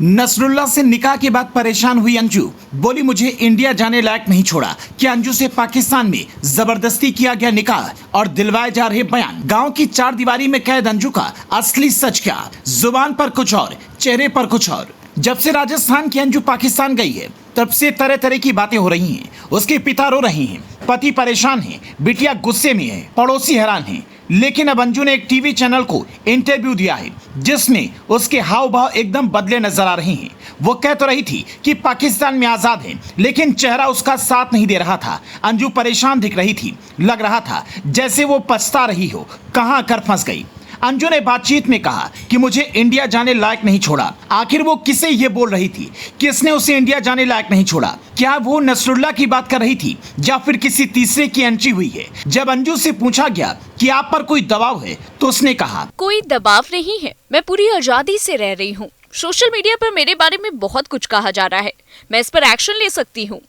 नसरुल्ला से निकाह के बाद परेशान हुई अंजू। बोली मुझे इंडिया जाने लायक नहीं छोड़ा। क्या अंजू से पाकिस्तान में जबरदस्ती किया गया निकाह और दिलवाए जा रहे बयान। गांव की चार दीवारी में कैद अंजू का असली सच क्या। जुबान पर कुछ और, चेहरे पर कुछ और। जब से राजस्थान की अंजू पाकिस्तान गई है तब से तरह तरह की बातें हो रही हैं। उसके पिता रो रहे हैं, पति परेशान है, बिटिया गुस्से में है, पड़ोसी हैरान हैं। लेकिन अब अंजू ने एक टीवी चैनल को इंटरव्यू दिया है जिसमें उसके हाव भाव एकदम बदले नजर आ रहे हैं। वो कह तो रही थी कि पाकिस्तान में आजाद है, लेकिन चेहरा उसका साथ नहीं दे रहा था। अंजू परेशान दिख रही थी, लग रहा था जैसे वो पछता रही हो, कहां आकर फंस गई। अंजू ने बातचीत में कहा कि मुझे इंडिया जाने लायक नहीं छोड़ा। आखिर वो किसे ये बोल रही थी? किसने उसे इंडिया जाने लायक नहीं छोड़ा? क्या वो नसरुल्ला की बात कर रही थी या फिर किसी तीसरे की एंट्री हुई है? जब अंजू से पूछा गया कि आप पर कोई दबाव है तो उसने कहा, कोई दबाव नहीं है, मैं पूरी आजादी से रह रही हूँ। सोशल मीडिया पर मेरे बारे में बहुत कुछ कहा जा रहा है, मैं इस पर एक्शन ले सकती हूँ।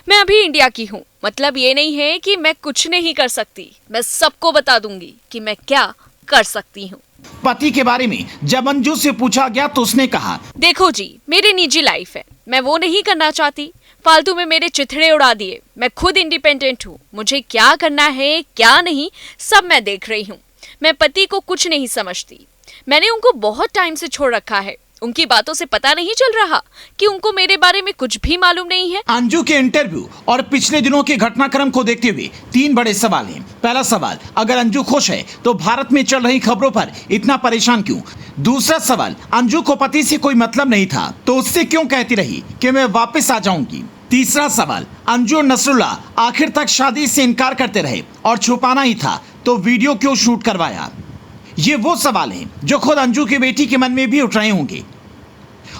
मैं अभी इंडिया की हूँ, मतलब ये नहीं है कि मैं कुछ नहीं कर सकती। मैं सबको बता दूंगी कि मैं क्या कर सकती हूँ। पति के बारे में जब अंजू से पूछा गया तो उसने कहा, देखो जी, मेरी निजी लाइफ है, मैं वो नहीं करना चाहती। फालतू में मेरे चिथड़े उड़ा दिए। मैं खुद इंडिपेंडेंट हूँ, मुझे क्या करना है क्या नहीं सब मैं देख रही हूँ। मैं पति को कुछ नहीं समझती। मैंने उनको बहुत टाइम से छोड़ रखा है। उनकी बातों से पता नहीं चल रहा कि उनको मेरे बारे में कुछ भी मालूम नहीं है। अंजू के इंटरव्यू और पिछले दिनों के घटनाक्रम को देखते हुए तीन बड़े सवाल हैं। पहला सवाल, अगर अंजू खुश है तो भारत में चल रही खबरों पर इतना परेशान क्यों? दूसरा सवाल, अंजू को पति से कोई मतलब नहीं था तो उससे क्यों कहती रही कि मैं वापस आ जाऊंगी? तीसरा सवाल, अंजू और नसरुल्ला आखिर तक शादी से इनकार करते रहे और छुपाना ही था तो वीडियो क्यों शूट करवाया? ये वो सवाल हैं जो खुद अंजू की बेटी के मन में भी उठ रहे होंगे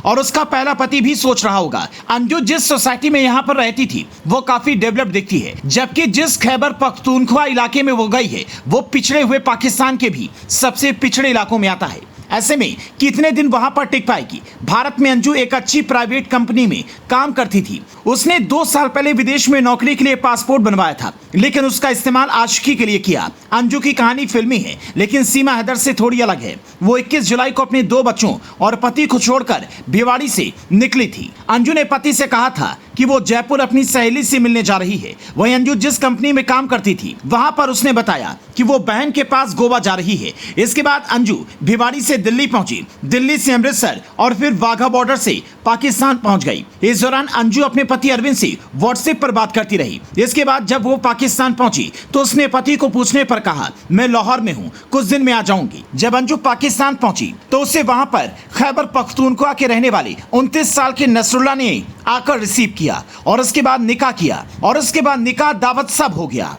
और उसका पहला पति भी सोच रहा होगा। अंजू जिस सोसाइटी में यहाँ पर रहती थी वो काफी डेवलप दिखती है, जबकि जिस खैबर पख्तूनख्वा इलाके में वो गई है वो पिछड़े हुए पाकिस्तान के भी सबसे पिछड़े इलाकों में आता है। ऐसे में कितने दिन वहां पर टिक पाएगी? भारत में अंजू एक अच्छी प्राइवेट कंपनी में काम करती थी। उसने 2 साल पहले विदेश में नौकरी के लिए पासपोर्ट बनवाया था, लेकिन उसका इस्तेमाल आशिकी के लिए किया। अंजू की कहानी फिल्मी है, लेकिन सीमा हैदर से थोड़ी अलग है। वो 21 जुलाई को अपने 2 बच्चों और पति को छोड़कर भिवाड़ी से निकली थी। अंजू ने पति से कहा था कि वो जयपुर अपनी सहेली से मिलने जा रही है। वहीं अंजू जिस कंपनी में काम करती थी वहां पर उसने बताया कि वो बहन के पास गोवा जा रही है। इसके बाद अंजू भिवाड़ी से दिल्ली पहुंची, दिल्ली से अमृतसर और फिर वाघा बॉर्डर से पाकिस्तान पहुंच गई। इस दौरान अंजू अपने पति अरविंद से व्हाट्सएप पर बात करती रही। इसके बाद जब वो पाकिस्तान पहुंची तो उसने पति को पूछने पर कहा, मैं लाहौर में हूं, कुछ दिन में आ जाऊंगी। जब अंजू पाकिस्तान पहुंची तो उसे वहां पर खैबर पख्तूनख्वा के रहने वाले 29 साल के नसरुल्ला ने आकर रिसीव किया और उसके बाद निकाह किया और उसके बाद निकाह दावत सब हो गया।